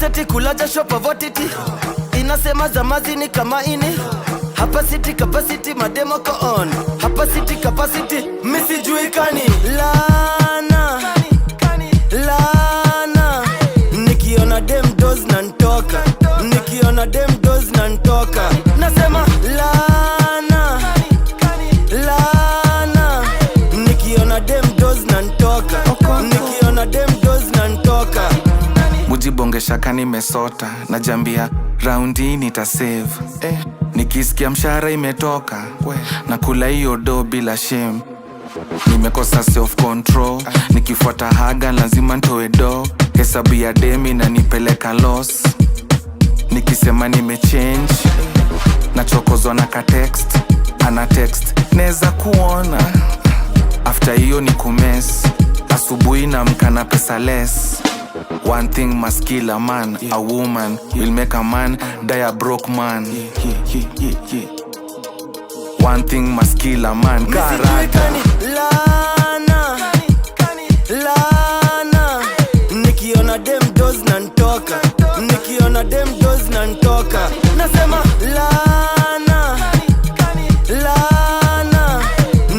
seti kulaja shopa votiti. Inasema zamazi ni kama ini. Hapa city capacity mademo ko on. Hapa city capacity misi juikani. Lana Lana nikiona dem doz na ntoka. Nikiona dem doz na ntoka. Nasema Lana Lana nikiona dem doz na ntoka. Nikiona dem doz na ntoka. Mujibongesha kani mesota. Najambia raundi nitasave. Nikisikia mshahara imetoka na kula hiyo do bila shame. Nimekosa self control. Nikifuata haga lazima ntoe do. Hesabu ya demi na nipeleka loss. Nikisema nimechange nachokozwa na ka text. Ana text neza kuona. After hiyo ni kumess. Asubuhi na mkana pesa less. One thing must kill a man. A woman will make a man die a broke man. One thing must kill a man. Lana Lana nikiona dem doz na ntoka. Nikiona dem doz na ntoka. Nasema Lana Lana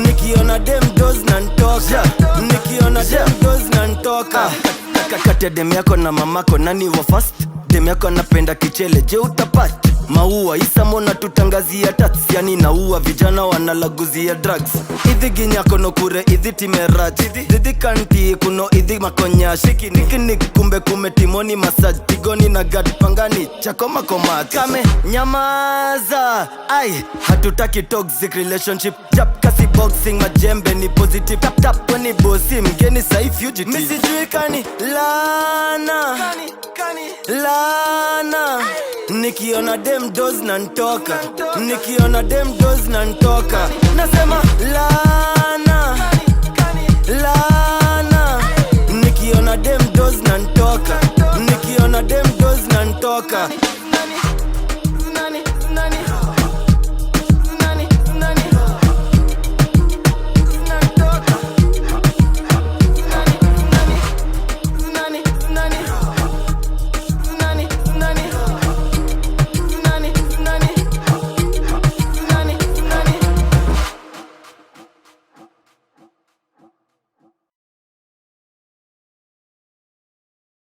nikiona dem doz na ntoka. Nikiona dem doz na ntoka. Kati ya dem yako na mamako nani wa first? Dem yako napenda kichele je utapata? Maua isamona tutangazia tats. Yani naua vijana wanalaguzia drugs. Idhi ginyako no kure idhi timeraji. Didi kanti kuno idhi makonya. Shiki niki kumbe kume timoni massage. Tigoni na gadi pangani chako makomati. Kame nyamaza. Ay hatutaki toxic relationship. Jab kasi boxing majembe ni positive. Tap tap weni bosi mgeni sai fugitive. Misi juikani Lana Lana nikiona dem doz na ntoka. Nikiona dem doz na ntoka. Nasema Lana Lana nikiona dem doz na ntoka. Nikiona dem doz na ntoka.